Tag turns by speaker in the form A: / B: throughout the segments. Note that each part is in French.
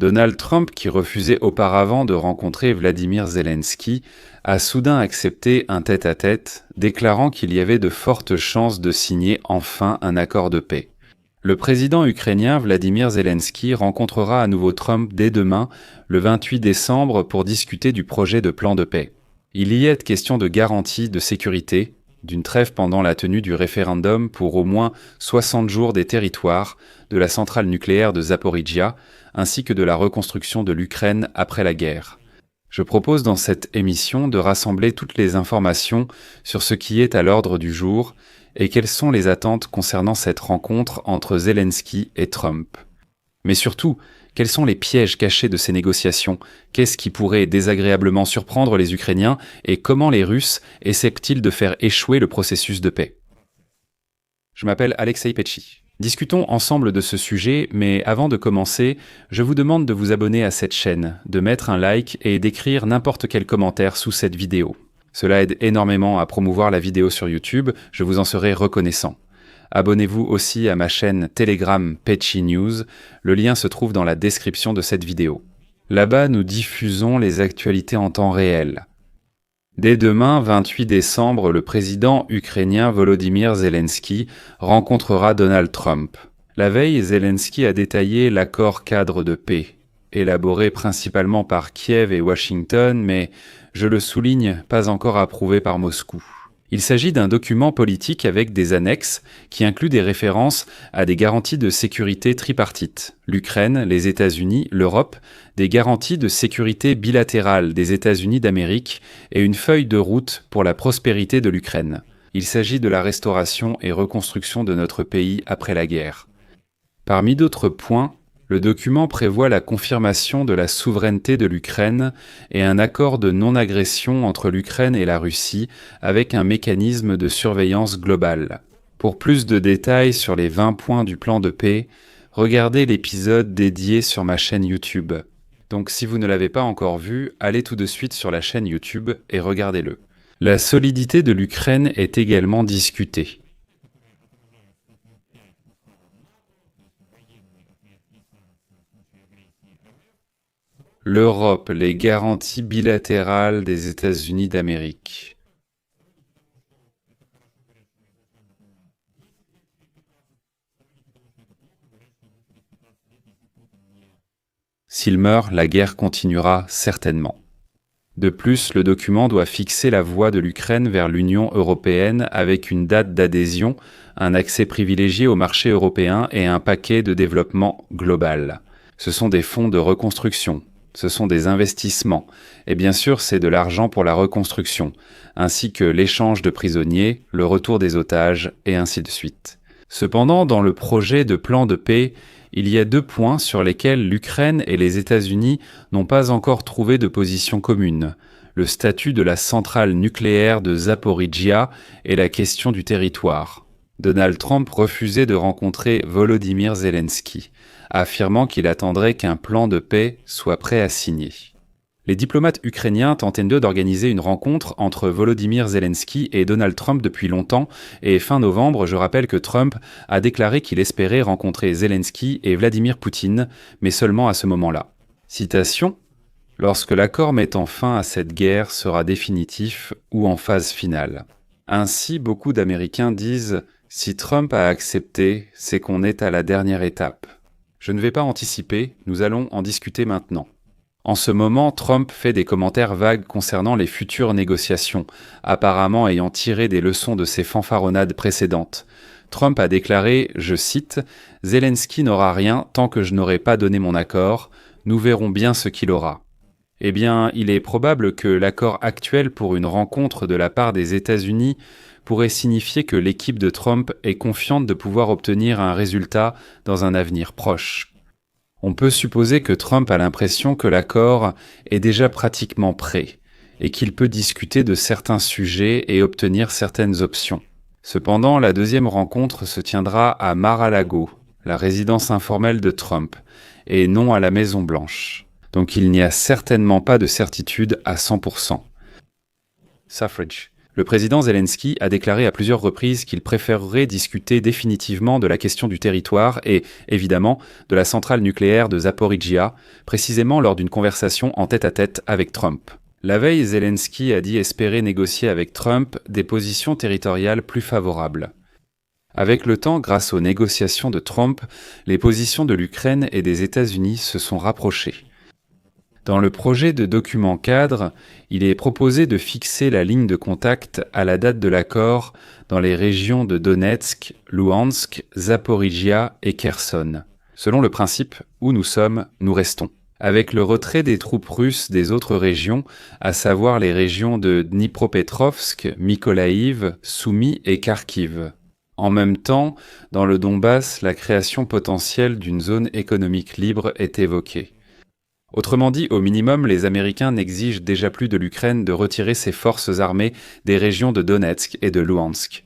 A: Donald Trump, qui refusait auparavant de rencontrer Vladimir Zelensky, a soudain accepté un tête-à-tête, déclarant qu'il y avait de fortes chances de signer enfin un accord de paix. Le président ukrainien Vladimir Zelensky rencontrera à nouveau Trump dès demain, le 28 décembre, pour discuter du projet de plan de paix. Il y est question de garanties de sécurité, d'une trêve pendant la tenue du référendum pour au moins 60 jours des territoires, de la centrale nucléaire de Zaporijia, ainsi que de la reconstruction de l'Ukraine après la guerre. Je propose dans cette émission de rassembler toutes les informations sur ce qui est à l'ordre du jour et quelles sont les attentes concernant cette rencontre entre Zelensky et Trump. Mais surtout, quels sont les pièges cachés de ces négociations? Qu'est-ce qui pourrait désagréablement surprendre les Ukrainiens et comment les Russes essaient-ils de faire échouer le processus de paix? Je m'appelle Alexei Petchy. Discutons ensemble de ce sujet, mais avant de commencer, je vous demande de vous abonner à cette chaîne, de mettre un like et d'écrire n'importe quel commentaire sous cette vidéo. Cela aide énormément à promouvoir la vidéo sur YouTube, je vous en serai reconnaissant. Abonnez-vous aussi à ma chaîne Telegram Petchy News, le lien se trouve dans la description de cette vidéo. Là-bas, nous diffusons les actualités en temps réel. Dès demain, 28 décembre, le président ukrainien Volodymyr Zelensky rencontrera Donald Trump. La veille, Zelensky a détaillé l'accord cadre de paix, élaboré principalement par Kiev et Washington, mais, je le souligne, pas encore approuvé par Moscou. Il s'agit d'un document politique avec des annexes qui incluent des références à des garanties de sécurité tripartites, l'Ukraine, les États-Unis, l'Europe, des garanties de sécurité bilatérales des États-Unis d'Amérique et une feuille de route pour la prospérité de l'Ukraine. Il s'agit de la restauration et reconstruction de notre pays après la guerre. Parmi d'autres points, le document prévoit la confirmation de la souveraineté de l'Ukraine et un accord de non-agression entre l'Ukraine et la Russie avec un mécanisme de surveillance globale. Pour plus de détails sur les 20 points du plan de paix, regardez l'épisode dédié sur ma chaîne YouTube. Donc si vous ne l'avez pas encore vu, allez tout de suite sur la chaîne YouTube et regardez-le. La solidité de l'Ukraine est également discutée. L'Europe, les garanties bilatérales des États-Unis d'Amérique. S'il meurt, la guerre continuera certainement. De plus, le document doit fixer la voie de l'Ukraine vers l'Union européenne avec une date d'adhésion, un accès privilégié au marché européen et un paquet de développement global. Ce sont des fonds de reconstruction. Ce sont des investissements, et bien sûr c'est de l'argent pour la reconstruction, ainsi que l'échange de prisonniers, le retour des otages, et ainsi de suite. Cependant, dans le projet de plan de paix, il y a 2 points sur lesquels l'Ukraine et les États-Unis n'ont pas encore trouvé de position commune, le statut de la centrale nucléaire de Zaporijia et la question du territoire. Donald Trump refusait de rencontrer Volodymyr Zelensky, affirmant qu'il attendrait qu'un plan de paix soit prêt à signer. Les diplomates ukrainiens tentaient d'organiser une rencontre entre Volodymyr Zelensky et Donald Trump depuis longtemps, et fin novembre, je rappelle que Trump a déclaré qu'il espérait rencontrer Zelensky et Vladimir Poutine, mais seulement à ce moment-là. Citation : « Lorsque l'accord mettant fin à cette guerre sera définitif ou en phase finale. » Ainsi, beaucoup d'Américains disent « Si Trump a accepté, c'est qu'on est à la dernière étape. » Je ne vais pas anticiper, nous allons en discuter maintenant. En ce moment, Trump fait des commentaires vagues concernant les futures négociations, apparemment ayant tiré des leçons de ses fanfaronnades précédentes. Trump a déclaré, je cite, « Zelensky n'aura rien tant que je n'aurai pas donné mon accord, nous verrons bien ce qu'il aura. » Eh bien, il est probable que l'accord actuel pour une rencontre de la part des États-Unis pourrait signifier que l'équipe de Trump est confiante de pouvoir obtenir un résultat dans un avenir proche. On peut supposer que Trump a l'impression que l'accord est déjà pratiquement prêt et qu'il peut discuter de certains sujets et obtenir certaines options. Cependant, la deuxième rencontre se tiendra à Mar-a-Lago, la résidence informelle de Trump, et non à la Maison-Blanche. Donc il n'y a certainement pas de certitude à 100%. Suffrage. Le président Zelensky a déclaré à plusieurs reprises qu'il préférerait discuter définitivement de la question du territoire et, évidemment, de la centrale nucléaire de Zaporijjia, précisément lors d'une conversation en tête-à-tête avec Trump. La veille, Zelensky a dit espérer négocier avec Trump des positions territoriales plus favorables. Avec le temps, grâce aux négociations de Trump, les positions de l'Ukraine et des États-Unis se sont rapprochées. Dans le projet de document cadre, il est proposé de fixer la ligne de contact à la date de l'accord dans les régions de Donetsk, Louhansk, Zaporijjia et Kherson. Selon le principe « où nous sommes, nous restons ». Avec le retrait des troupes russes des autres régions, à savoir les régions de Dnipropetrovsk, Mykolaïv, Soumy et Kharkiv. En même temps, dans le Donbass, la création potentielle d'une zone économique libre est évoquée. Autrement dit, au minimum, les Américains n'exigent déjà plus de l'Ukraine de retirer ses forces armées des régions de Donetsk et de Louhansk.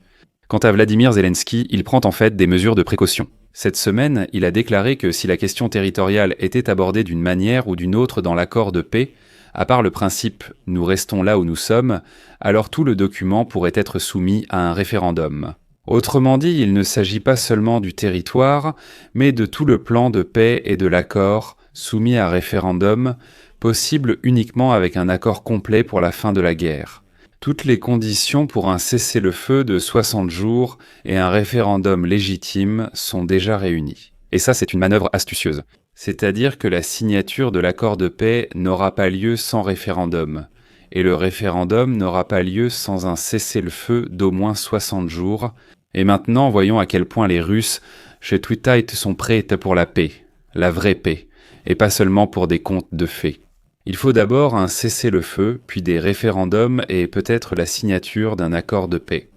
A: Quant à Vladimir Zelensky, il prend en fait des mesures de précaution. Cette semaine, il a déclaré que si la question territoriale était abordée d'une manière ou d'une autre dans l'accord de paix, à part le principe « nous restons là où nous sommes », alors tout le document pourrait être soumis à un référendum. Autrement dit, il ne s'agit pas seulement du territoire, mais de tout le plan de paix et de l'accord, soumis à référendum, possible uniquement avec un accord complet pour la fin de la guerre. Toutes les conditions pour un cessez-le-feu de 60 jours et un référendum légitime sont déjà réunies. Et ça, c'est une manœuvre astucieuse. C'est-à-dire que la signature de l'accord de paix n'aura pas lieu sans référendum. Et le référendum n'aura pas lieu sans un cessez-le-feu d'au moins 60 jours. Et maintenant, voyons à quel point les Russes, chez Twitite, sont prêts pour la paix, la vraie paix, et pas seulement pour des contes de fées. Il faut d'abord un cessez-le-feu, puis des référendums et peut-être la signature d'un accord de paix.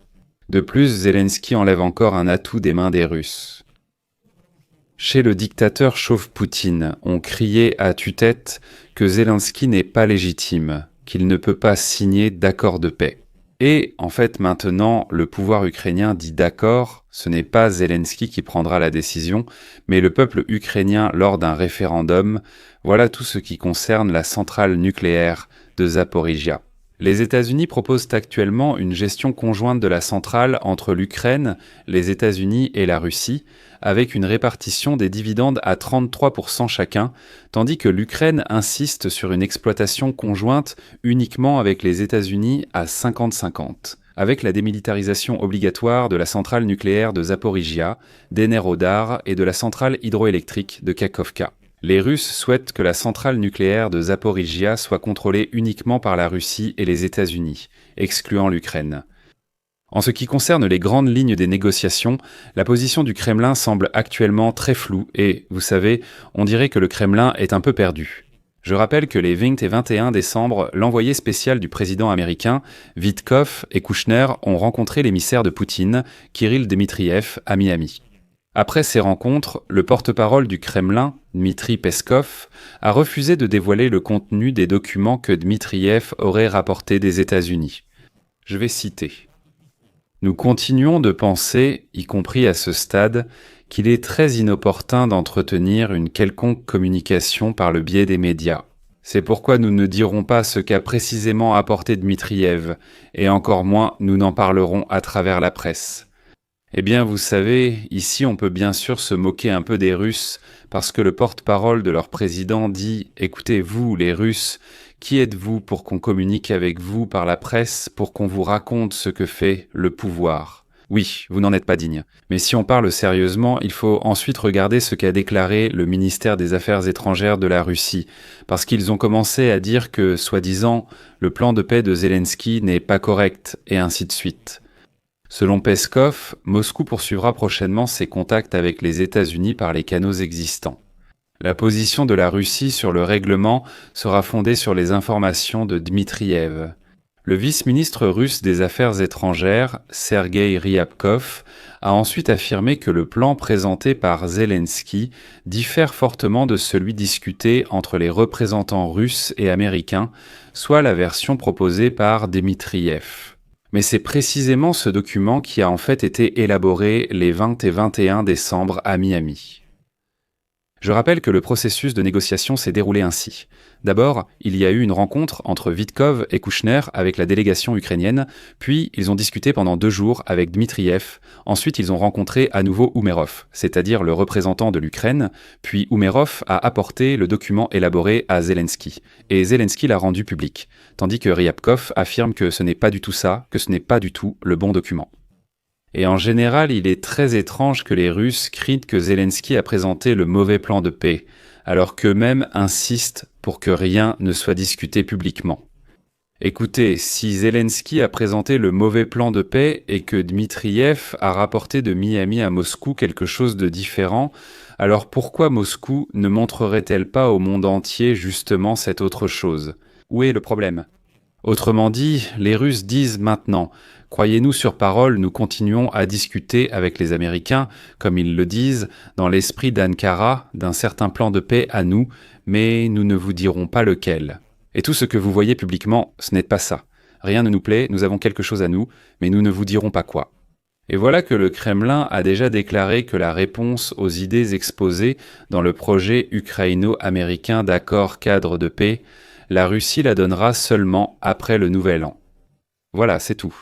A: De plus, Zelensky enlève encore un atout des mains des Russes. Chez le dictateur chauve Poutine, on criait à tue-tête que Zelensky n'est pas légitime, qu'il ne peut pas signer d'accord de paix. Et, en fait, maintenant, le pouvoir ukrainien dit d'accord, ce n'est pas Zelensky qui prendra la décision, mais le peuple ukrainien lors d'un référendum. Voilà tout ce qui concerne la centrale nucléaire de Zaporijjia. Les États-Unis proposent actuellement une gestion conjointe de la centrale entre l'Ukraine, les États-Unis et la Russie, avec une répartition des dividendes à 33% chacun, tandis que l'Ukraine insiste sur une exploitation conjointe uniquement avec les États-Unis à 50-50, avec la démilitarisation obligatoire de la centrale nucléaire de Zaporijjia, d'Enerodar et de la centrale hydroélectrique de Kakhovka. Les Russes souhaitent que la centrale nucléaire de Zaporijjia soit contrôlée uniquement par la Russie et les États-Unis, excluant l'Ukraine. En ce qui concerne les grandes lignes des négociations, la position du Kremlin semble actuellement très floue et, vous savez, on dirait que le Kremlin est un peu perdu. Je rappelle que les 20 et 21 décembre, l'envoyé spécial du président américain, Witkoff et Kouchner ont rencontré l'émissaire de Poutine, Kirill Dmitriev, à Miami. Après ces rencontres, le porte-parole du Kremlin, Dmitri Peskov, a refusé de dévoiler le contenu des documents que Dmitriev aurait rapportés des États-Unis. Je vais citer. « Nous continuons de penser, y compris à ce stade, qu'il est très inopportun d'entretenir une quelconque communication par le biais des médias. C'est pourquoi nous ne dirons pas ce qu'a précisément apporté Dmitriev, et encore moins nous n'en parlerons à travers la presse. Eh bien, vous savez, ici on peut bien sûr se moquer un peu des Russes, parce que le porte-parole de leur président dit « Écoutez, vous, les Russes, qui êtes-vous pour qu'on communique avec vous par la presse, pour qu'on vous raconte ce que fait le pouvoir ?» Oui, vous n'en êtes pas digne. Mais si on parle sérieusement, il faut ensuite regarder ce qu'a déclaré le ministère des Affaires étrangères de la Russie, parce qu'ils ont commencé à dire que, soi-disant, le plan de paix de Zelensky n'est pas correct, et ainsi de suite. Selon Peskov, Moscou poursuivra prochainement ses contacts avec les États-Unis par les canaux existants. La position de la Russie sur le règlement sera fondée sur les informations de Dmitriev. Le vice-ministre russe des Affaires étrangères, Sergei Ryabkov, a ensuite affirmé que le plan présenté par Zelensky diffère fortement de celui discuté entre les représentants russes et américains, soit la version proposée par Dmitriev. Mais c'est précisément ce document qui a en fait été élaboré les 20 et 21 décembre à Miami. Je rappelle que le processus de négociation s'est déroulé ainsi. D'abord, il y a eu une rencontre entre Vitkov et Kouchner avec la délégation ukrainienne, puis ils ont discuté pendant 2 jours avec Dmitriev, ensuite ils ont rencontré à nouveau Oumerov, c'est-à-dire le représentant de l'Ukraine, puis Oumerov a apporté le document élaboré à Zelensky, et Zelensky l'a rendu public, tandis que Ryabkov affirme que ce n'est pas du tout ça, que ce n'est pas du tout le bon document. Et en général, il est très étrange que les Russes crient que Zelensky a présenté le mauvais plan de paix, alors qu'eux-mêmes insistent pour que rien ne soit discuté publiquement. Écoutez, si Zelensky a présenté le mauvais plan de paix et que Dmitriev a rapporté de Miami à Moscou quelque chose de différent, alors pourquoi Moscou ne montrerait-elle pas au monde entier justement cette autre chose ? Où est le problème ? Autrement dit, les Russes disent maintenant « Croyez-nous sur parole, nous continuons à discuter avec les Américains, comme ils le disent, dans l'esprit d'Ankara, d'un certain plan de paix à nous, mais nous ne vous dirons pas lequel. Et tout ce que vous voyez publiquement, ce n'est pas ça. Rien ne nous plaît, nous avons quelque chose à nous, mais nous ne vous dirons pas quoi. » Et voilà que le Kremlin a déjà déclaré que la réponse aux idées exposées dans le projet ukraino-américain d'accord cadre de paix, la Russie la donnera seulement après le Nouvel An. Voilà, c'est tout.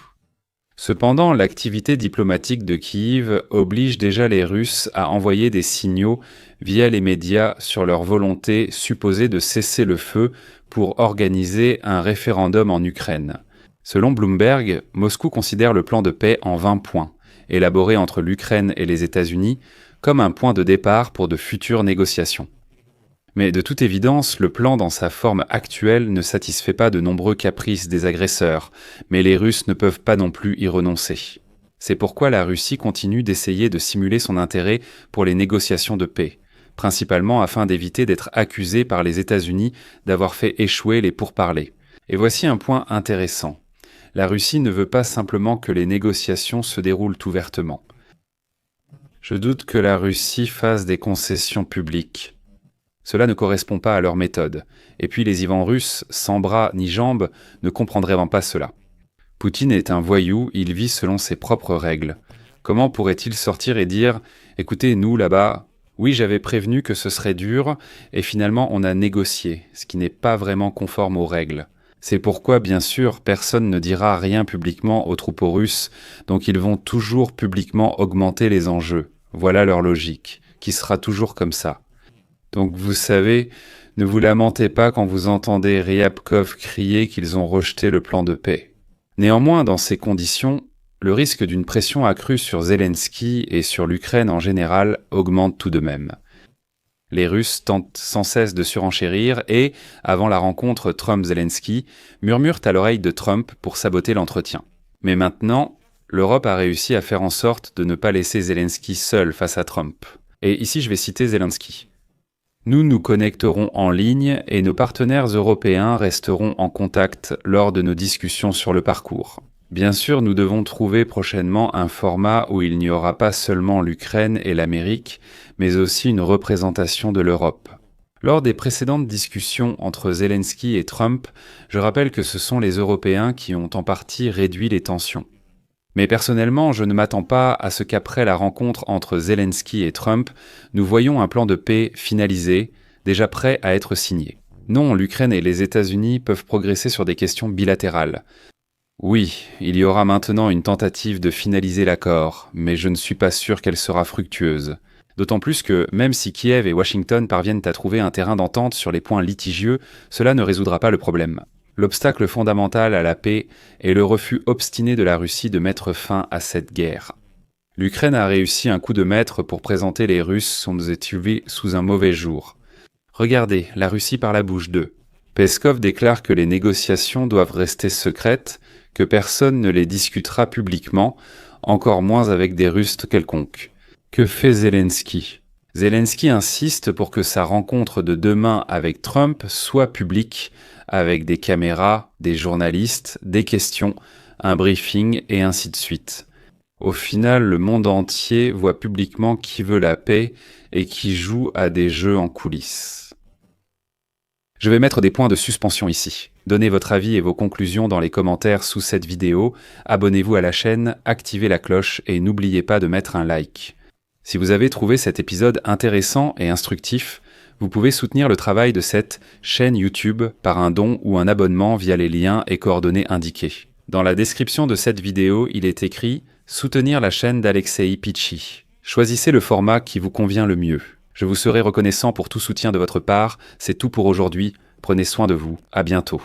A: Cependant, l'activité diplomatique de Kiev oblige déjà les Russes à envoyer des signaux via les médias sur leur volonté supposée de cesser le feu pour organiser un référendum en Ukraine. Selon Bloomberg, Moscou considère le plan de paix en 20 points, élaboré entre l'Ukraine et les États-Unis, comme un point de départ pour de futures négociations. Mais de toute évidence, le plan dans sa forme actuelle ne satisfait pas de nombreux caprices des agresseurs, mais les Russes ne peuvent pas non plus y renoncer. C'est pourquoi la Russie continue d'essayer de simuler son intérêt pour les négociations de paix, principalement afin d'éviter d'être accusée par les États-Unis d'avoir fait échouer les pourparlers. Et voici un point intéressant. La Russie ne veut pas simplement que les négociations se déroulent ouvertement. Je doute que la Russie fasse des concessions publiques. Cela ne correspond pas à leur méthode. Et puis les Ivans russes, sans bras ni jambes, ne comprendraient vraiment pas cela. Poutine est un voyou, il vit selon ses propres règles. Comment pourrait-il sortir et dire « Écoutez, nous, là-bas, oui, j'avais prévenu que ce serait dur, et finalement on a négocié, ce qui n'est pas vraiment conforme aux règles. » C'est pourquoi, bien sûr, personne ne dira rien publiquement aux troupeaux russes, donc ils vont toujours publiquement augmenter les enjeux. Voilà leur logique, qui sera toujours comme ça. Donc vous savez, ne vous lamentez pas quand vous entendez Ryabkov crier qu'ils ont rejeté le plan de paix. Néanmoins, dans ces conditions, le risque d'une pression accrue sur Zelensky et sur l'Ukraine en général augmente tout de même. Les Russes tentent sans cesse de surenchérir et, avant la rencontre Trump-Zelensky, murmurent à l'oreille de Trump pour saboter l'entretien. Mais maintenant, l'Europe a réussi à faire en sorte de ne pas laisser Zelensky seul face à Trump. Et ici je vais citer Zelensky. Nous nous connecterons en ligne et nos partenaires européens resteront en contact lors de nos discussions sur le parcours. Bien sûr, nous devons trouver prochainement un format où il n'y aura pas seulement l'Ukraine et l'Amérique, mais aussi une représentation de l'Europe. Lors des précédentes discussions entre Zelensky et Trump, je rappelle que ce sont les Européens qui ont en partie réduit les tensions. Mais personnellement, je ne m'attends pas à ce qu'après la rencontre entre Zelensky et Trump, nous voyions un plan de paix finalisé, déjà prêt à être signé. Non, l'Ukraine et les États-Unis peuvent progresser sur des questions bilatérales. Oui, il y aura maintenant une tentative de finaliser l'accord, mais je ne suis pas sûr qu'elle sera fructueuse. D'autant plus que, même si Kiev et Washington parviennent à trouver un terrain d'entente sur les points litigieux, cela ne résoudra pas le problème. L'obstacle fondamental à la paix est le refus obstiné de la Russie de mettre fin à cette guerre. L'Ukraine a réussi un coup de maître pour présenter les Russes sous un mauvais jour. Regardez, la Russie par la bouche d'eux. Peskov déclare que les négociations doivent rester secrètes, que personne ne les discutera publiquement, encore moins avec des Russes quelconques. Que fait Zelensky ? Zelensky insiste pour que sa rencontre de demain avec Trump soit publique, avec des caméras, des journalistes, des questions, un briefing et ainsi de suite. Au final, le monde entier voit publiquement qui veut la paix et qui joue à des jeux en coulisses. Je vais mettre des points de suspension ici. Donnez votre avis et vos conclusions dans les commentaires sous cette vidéo, abonnez-vous à la chaîne, activez la cloche et n'oubliez pas de mettre un like. Si vous avez trouvé cet épisode intéressant et instructif, vous pouvez soutenir le travail de cette chaîne YouTube par un don ou un abonnement via les liens et coordonnées indiqués. Dans la description de cette vidéo, il est écrit « Soutenir la chaîne d'Alexei Pitchi ». Choisissez le format qui vous convient le mieux. Je vous serai reconnaissant pour tout soutien de votre part. C'est tout pour aujourd'hui. Prenez soin de vous. À bientôt.